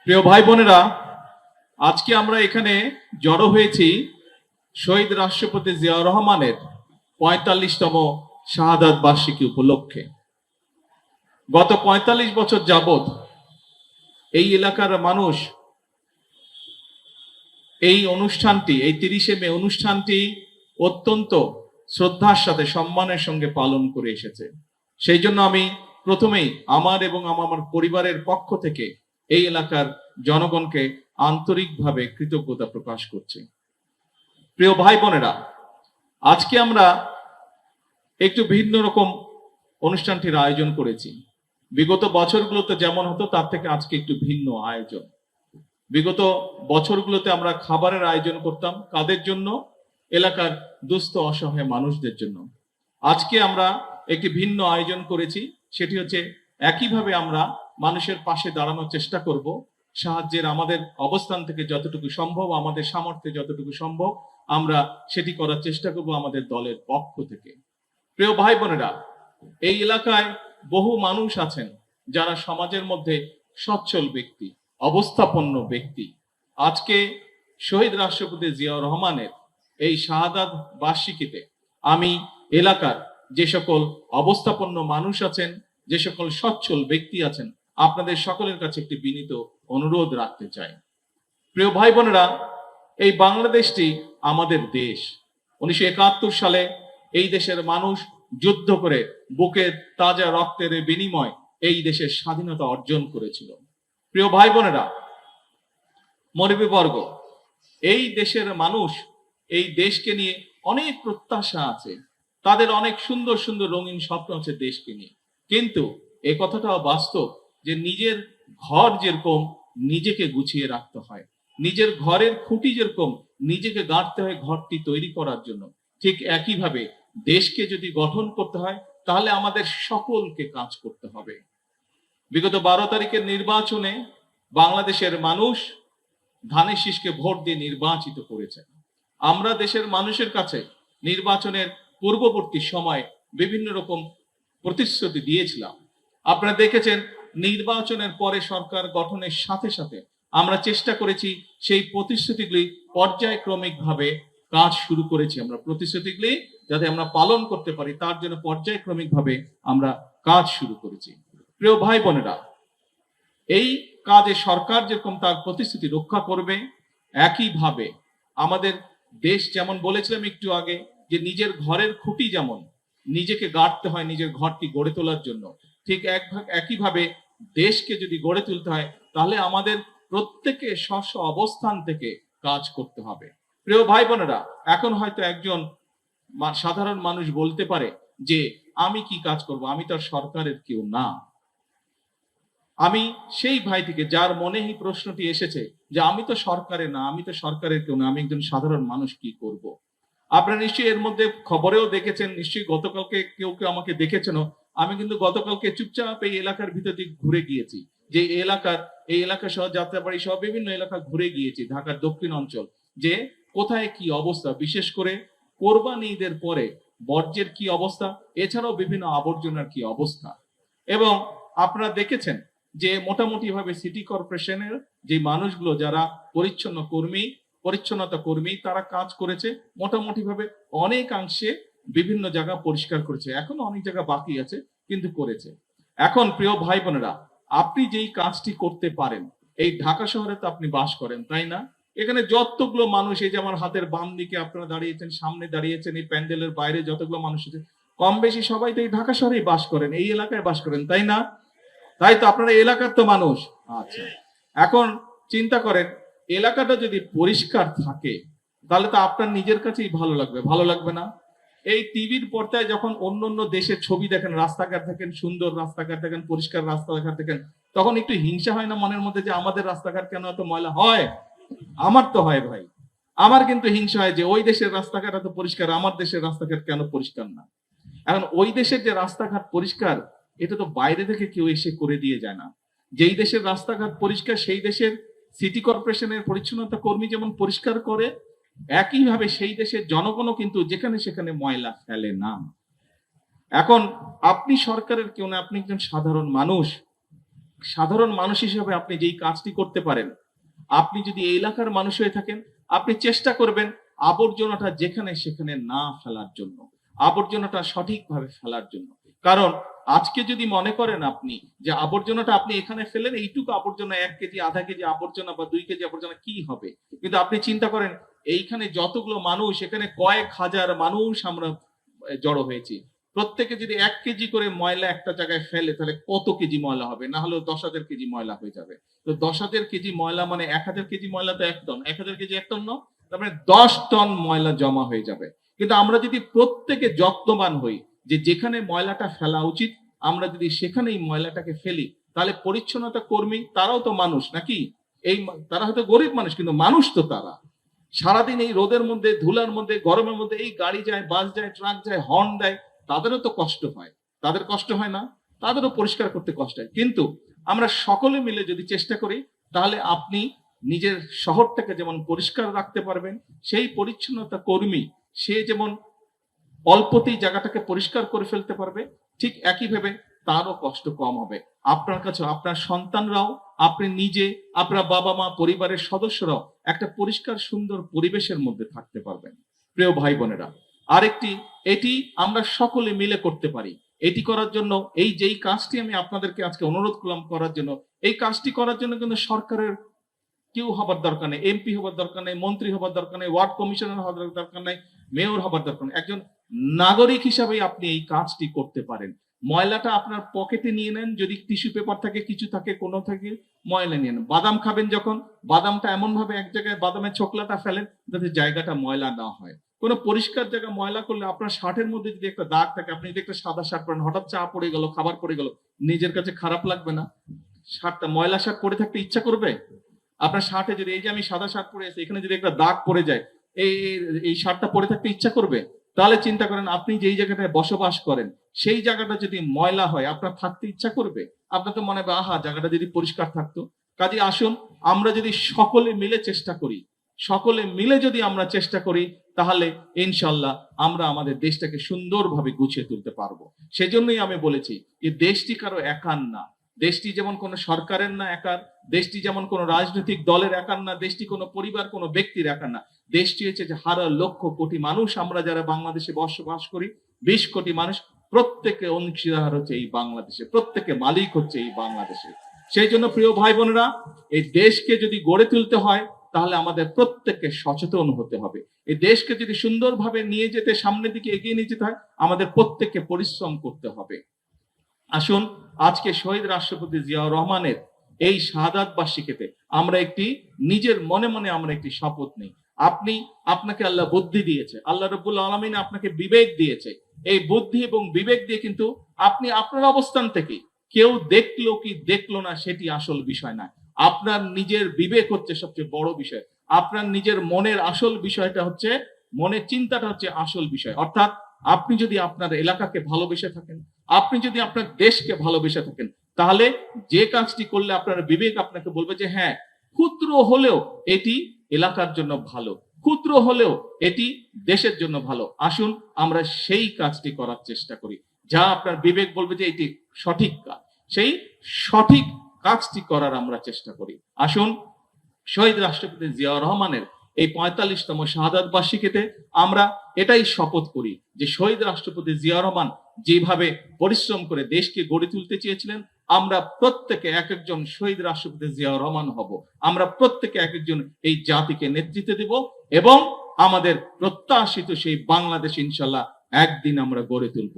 প্রিয় ভাই বোনেরা, আজকে আমরা এখানে জড়ো হয়েছি শহীদ রাষ্ট্রপতি জিয়াউর রহমানের ৪৫তম শাহাদাত বার্ষিকী উপলক্ষে। গত ৪৫ বছর যাবৎ এই এলাকার মানুষ এই ৩০শে মে অনুষ্ঠানটি অত্যন্ত শ্রদ্ধার সাথে সম্মানের সঙ্গে পালন করে এসেছে। সেই জন্য আমি প্রথমেই আমার এবং আমার পরিবারের পক্ষ থেকে এই এলাকার জনগণকে আন্তরিকভাবে কৃতজ্ঞতা প্রকাশ করছি। প্রিয় ভাই বোনেরা, আজকে আমরা একটু ভিন্ন রকম অনুষ্ঠানটির আয়োজন করেছি। বিগত বছরগুলোতে যেমন হতো তার থেকে আজকে একটু ভিন্ন আয়োজন। বিগত বছরগুলোতে আমরা খাবারের আয়োজন করতাম কাদের জন্য? এলাকার দুস্থ অসহায় মানুষদের জন্য। আজকে আমরা একটি ভিন্ন আয়োজন করেছি, সেটি হচ্ছে একইভাবে আমরা মানুষের পাশে দাঁড়ানোর চেষ্টা করব, সাহায্যের আমাদের অবস্থান থেকে যতটুকু সম্ভব, আমাদের সামর্থ্যে যতটুকু সম্ভব আমরা সেটি করার চেষ্টা করব আমাদের দলের পক্ষ থেকে। প্রিয় ভাই বোনেরা, এই এলাকায় বহু মানুষ আছেন যারা সমাজের মধ্যে সচ্ছল ব্যক্তি, অবস্থাপন্ন ব্যক্তি। আজকে শহীদ রাষ্ট্রপতি জিয়াউর রহমানের এই শাহাদাত বার্ষিকীতে আমি এলাকার যে সকল অবস্থাপন্ন মানুষ আছেন, যে সকল সচ্ছল ব্যক্তি আছেন, আপনাদের সকলের কাছে একটি বিনীত অনুরোধ রাখতে চাই। প্রিয় ভাই বোনেরা, এই বাংলাদেশটি আমাদের দেশ। ১৯৭১ সালে এই দেশের মানুষ যুদ্ধ করে বুকের তাজা রক্তের বিনিময় এই দেশের স্বাধীনতা অর্জন করেছিল। প্রিয় ভাই বোনেরা, মরবীবর্গ, এই দেশের মানুষ এই দেশকে নিয়ে অনেক প্রত্যাশা আছে, তাদের অনেক সুন্দর সুন্দর রঙিন স্বপ্ন আছে দেশকে নিয়ে। কিন্তু এ কথাটাও বাস্তব যে নিজের ঘর যেরকম নিজেকে গুছিয়ে রাখতে হয়, নিজের ঘরের খুঁটি যেরকম নিজেকে গাঁথতে হয় ঘরটি তৈরি করার জন্য, ঠিক একইভাবে দেশকে যদি গঠন করতে হয় তাহলে আমাদের সকলকে কাজ করতে হবে। বিগত ১২ তারিখের নির্বাচনে বাংলাদেশের মানুষ ধানের শীষকে ভোট দিয়ে নির্বাচিত করেছেন। আমরা দেশের মানুষের কাছে নির্বাচনের পূর্ববর্তী সময় বিভিন্ন রকম প্রতিশ্রুতি দিয়েছিলাম। আপনারা দেখেছেন নির্বাচনের পরে সরকার গঠনের সাথে সাথে আমরা চেষ্টা করেছি সেই প্রতিশ্রুতিগুলি পর্যায়ক্রমিকভাবে কাজ শুরু করেছি। আমরা প্রতিশ্রুতিগুলি যাতে আমরা পালন করতে পারি তার জন্য পর্যায়ক্রমিকভাবে আমরা কাজ শুরু করেছি। প্রিয় ভাই বোনেরা, এই কাজে সরকার যেরকম তার প্রতিশ্রুতি রক্ষা করবে, একইভাবে আমাদের দেশ, যেমন বলেছিলাম একটু আগে যে নিজের ঘরের খুঁটি যেমন নিজেকে গাড়তে হয় নিজের ঘরটি গড়ে তোলার জন্য, ঠিক একইভাবে দেশকে যদি গড়ে তুলতে হয় তাহলে আমাদের প্রত্যেকে স্ব অবস্থান থেকে কাজ করতে হবে। প্রিয় ভাই বোনেরা, এখন হয়তো একজন সাধারণ মানুষ বলতে পারে যে আমি কি কাজ করব, আমি তো সরকারের কেউ না। আমি সেই ভাই থেকে যার মনে এই প্রশ্নটি এসেছে যে আমি তো সরকারের না, আমি তো সরকারের কেউ না, আমি একজন সাধারণ মানুষ, কি করব? আপনারা নিশ্চয়ই এর মধ্যে খবরেও দেখেছেন, নিশ্চয়ই গতকালকে কেউ কেউ আমাকে দেখেছেন। আমি কিন্তু গতকালকে চুপচাপ এই এলাকার ভিতর দিয়ে ঘুরে গিয়েছি, যে এই এলাকা সহ যাত্রাবাড়ি সহ বিভিন্ন এলাকা ঘুরে গিয়েছি, ঢাকার দক্ষিণ অঞ্চল, যে কোথায় কি অবস্থা, বিশেষ করে কোরবানি ঈদের পরে বর্জ্যের কি অবস্থা, এছাড়াও বিভিন্ন আবর্জনার কি অবস্থা। এবং আপনারা দেখেছেন যে মোটামুটি ভাবে সিটি কর্পোরেশনের যে মানুষগুলো যারা পরিচ্ছন্নতা কর্মী তারা কাজ করেছে মোটামুটি ভাবে, অনেকাংশে বিভিন্ন জায়গা পরিষ্কার করেছে, এখনো অনেক জায়গা বাকি আছে কিন্তু করেছে। এখন প্রিয় ভাই বোনেরা, আপনি যেই কাজটি করতে পারেন, এই ঢাকা শহরে তো আপনি বাস করেন, তাই না? এখানে যতগুলো মানুষ, এই যে আমার হাতের বাম দিকে আপনারা দাঁড়িয়েছেন, সামনে দাঁড়িয়েছেন, এই প্যান্ডেলের বাইরে যতগুলো মানুষ আছে, কম বেশি সবাই তো এই ঢাকা শহরেই বাস করেন, এই এলাকায় বাস করেন, তাই না? তাই তো, আপনারা এলাকার তো মানুষ। আচ্ছা, এখন চিন্তা করেন এলাকাটা যদি পরিষ্কার থাকে তাহলে তো আপনার নিজের কাছেই ভালো লাগবে, ভালো লাগবে না? এই টিভির পর্দায় যখন অন্য অন্য দেশের ছবি দেখেন, রাস্তাঘাট দেখেন, সুন্দর রাস্তাঘাট দেখেন, পরিষ্কার রাস্তাঘাট দেখেন, তখন একটু হিংসা হয় না মনের মধ্যে যে আমাদের রাস্তাঘাট কেন এত ময়লা হয়? আমার তো হয় ভাই, আমার কিন্তু হিংসা হয় যে ওই দেশের রাস্তাঘাট এত পরিষ্কার, আমার দেশের রাস্তাঘাট কেন পরিষ্কার না? এখন ওই দেশের যে রাস্তাঘাট পরিষ্কার, এটা তো বাইরে থেকে কেউ এসে করে দিয়ে যায় না। যেই দেশের রাস্তাঘাট পরিষ্কার সেই দেশের সিটি কর্পোরেশনের পরিচ্ছন্নতা কর্মী যেমন পরিষ্কার করে, একইভাবে সেই দেশের জনগণও কিন্তু যেখানে সেখানে ময়লা ফেলে না। এখন আপনি সরকারের কেউ না, আপনি একজন সাধারণ মানুষ। সাধারণ মানুষ হিসেবে আপনি যেই কাজটি করতে পারেন, আপনি যদি এই এলাকার মানুষ হয়ে থাকেন, আপনি চেষ্টা করবেন আবর্জনাটা যেখানে সেখানে না ফেলার জন্য, আবর্জনাটা সঠিকভাবে ফেলার জন্য। কারণ আজকে যদি মনে করেন আপনি যে আবর্জনাটা আপনি এখানে ফেলেন, এইটুকু আবর্জনা 1 কেজি, আধা কেজি আবর্জনা বা 2 কেজি আবর্জনা কি হবে? কিন্তু আপনি চিন্তা করেন এইখানে যতগুলো মানুষ, এখানে কয়েক হাজার মানুষ আমরা জড়ো হয়েছি। প্রত্যেকে যদি 1 কেজি করে ময়লা একটা জায়গায় ফেলে তাহলে কত কেজি ময়লা হবে? না হলেও 10,000 কেজি ময়লা হয়ে যাবে। তো 10,000 কেজি ময়লা মানে 1,000 কেজি ময়লা তো 1 টন। 1,000 কেজি 1 টন না? তার মানে 10 টন ময়লা জমা হয়ে যাবে। কিন্তু আমরা যদি প্রত্যেকে যত্নবান হই যে যেখানে ময়লাটা ফেলা উচিত আমরা যদি সেখানেই ময়লাটাকে ফেলি, তাহলে পরিচ্ছন্নতা কর্মী তারাও তো মানুষ নাকি? তারা হয়তো গরিব মানুষ কিন্তু মানুষ তো তারা। সারাদিন এই রোদের মধ্যে, ধুলার মধ্যে, গরমের মধ্যে এই গাড়ি যায়, বাস যায়, ট্রাক যায়, হর্ন দেয়, তাদেরও তো কষ্ট হয়। তাদের কষ্ট হয় না? তাদেরও পরিষ্কার করতে কষ্ট হয়। কিন্তু আমরা সকলে মিলে যদি চেষ্টা করি তাহলে আপনি নিজের শহরটাকে যেমন পরিষ্কার রাখতে পারবেন, সেই পরিচ্ছন্নতা কর্মী সে যেমন অল্পতেই জায়গাটাকে পরিষ্কার করে ফেলতে পারবে, ঠিক একইভাবে তারও কষ্ট কম হবে। আপনার কাছে আপনার সন্তানরাও, আপনি নিজে, আপনার বাবা মা, পরিবারের সদস্যরাও একটা পরিষ্কার সুন্দর পরিবেশের মধ্যে থাকতে পারবেন। প্রিয় ভাই বোনেরা, আরেকটি এটি আমরা সকলে মিলে করতে পারি। এটি করার জন্য এই যেই কাজটি আমি আপনাদেরকে আজকে অনুরোধ করলাম করার জন্য, এই কাজটি করার জন্য কিন্তু সরকারের কেউ হবার দরকার নেই, এমপি হবার দরকার নেই, মন্ত্রী হবার দরকার নেই, ওয়ার্ড কমিশনার হবার দরকার নেই, মেয়র হবার দরকার নেই। একজন নাগরিক হিসাবে আপনি এই কাজটি করতে পারেন। ময়লাটা আপনার পকেটে নিয়ে নেন, যদি টিস্যু পেপার থাকে, কিছু থাকে, কোনো থাকে, ময়লা নিয়ে নেন। বাদাম খাবেন যখন, বাদামটা এমন ভাবে এক জায়গায় বাদামের ছোকলাটা ফেলেন যাতে জায়গাটা ময়লা না হয়। কোনো পরিষ্কার জায়গা ময়লা করলে আপনার শার্টের মধ্যে যদি একটা দাগ থাকে, আপনি যদি একটা সাদা শার্ট পরেন, হঠাৎ চা পড়ে গেল, খাবার পড়ে গেল, নিজের কাছে খারাপ লাগবে না? শার্টটা ময়লা শার্ট পরে থাকতে ইচ্ছা করবে? আপনার শার্টে যদি এই যে আমি সাদা শার্ট পরে আছি, এখানে যদি একটা দাগ পড়ে যায়, এই এই শার্টটা পরে থাকতে ইচ্ছা করবে? তাহলে চিন্তা করেন আপনি যেই জায়গাটায় বসবাস করেন সেই জায়গাটা যদি ময়লা হয় আপনার থাকতে ইচ্ছা করবে? আপনার তো মনে হবে আহা জায়গাটা যদি পরিষ্কার থাকতো। কাজে আসুন আমরা যদি সকলে মিলে চেষ্টা করি, সকলে মিলে যদি আমরা চেষ্টা করি তাহলে ইনশাল্লাহ আমরা আমাদের দেশটাকে সুন্দরভাবে গুছিয়ে তুলতে পারবো। সেজন্যই আমি বলেছি যে দেশটি কারো একার না, দেশটি যেমন কোনো সরকারের না একার, দেশটি যেমন কোনো রাজনৈতিক দলের একার না, দেশটি কোনো পরিবার কোনো ব্যক্তির একার না। দেশটি হচ্ছে যে হাজার লক্ষ কোটি মানুষ আমরা যারা বাংলাদেশে বসবাস করি, 20 কোটি মানুষ, প্রত্যেকে অংশীদার হচ্ছে এই বাংলাদেশে, প্রত্যেকে মালিক হচ্ছে এই বাংলাদেশে। সেই জন্য প্রিয় ভাই বোনেরা, এই দেশকে যদি গড়ে তুলতে হয় তাহলে আমাদের প্রত্যেককে সচেতন হতে হবে। এই দেশকে যদি সুন্দরভাবে নিয়ে যেতে, সামনের দিকে এগিয়ে নিয়ে যেতে হয় আমাদের প্রত্যেককে পরিশ্রম করতে হবে। আসুন আজকে শহীদ রাষ্ট্রপতি জিয়াউর রহমানের এই শাহাদাত বার্ষিকীতে আমরা একটি নিজের মনে মনে আমরা একটি শপথ নিই। আপনাকে আল্লাহ বুদ্ধি দিয়েছে, আল্লাহ রাব্বুল আলামিন আপনাকে বিবেক দিয়েছে। এই বুদ্ধি এবং বিবেক দিয়ে কিন্তু আপনি আপনার অবস্থান থেকে কেউ দেখলো কি দেখলো না সেটি আসল বিষয় না। আপনার নিজের বিবেক হচ্ছে সবচেয়ে বড় বিষয়। আপনার নিজের মনের আসল বিষয়টা হচ্ছে, মনের চিন্তাটা হচ্ছে আসল বিষয়। অর্থাৎ আপনি যদি আপনার এলাকাকে ভালোবেসে থাকেন, আপনি যদি আপনার দেশকে ভালোবেসে থাকেন, তাহলে যে কাজটি করলে আপনার বিবেক আপনাকে বলবে যে হ্যাঁ, ক্ষুদ্র হলেও এটি এলাকার জন্য ভালো, ক্ষুদ্র হলেও এটি দেশের জন্য ভালো। আসুন আমরা সেই কাজটি করার চেষ্টা করি যা আপনার বিবেক বলবে যে এটি সঠিক কাজ, সেই সঠিক কাজটি করার আমরা চেষ্টা করি। আসুন শহীদ রাষ্ট্রপতি জিয়াউর রহমানের এই 45তম শাহাদাত বার্ষিকীতে আমরা এটাই শপথ করি যে শহীদ রাষ্ট্রপতি জিয়াউর রহমান যেভাবে পরিশ্রম করে দেশকে গড়ে তুলতে চেয়েছিলেন, আমরা প্রত্যেকে এক একজন শহীদ রাষ্ট্রপতি জিয়াউর রহমান হব। আমরা প্রত্যেকে এক একজন এই জাতিকে নেতৃত্ব দেব এবং আমাদের প্রত্যাশিত সেই বাংলাদেশ ইনশাল্লাহ একদিন আমরা গড়ে তুলব।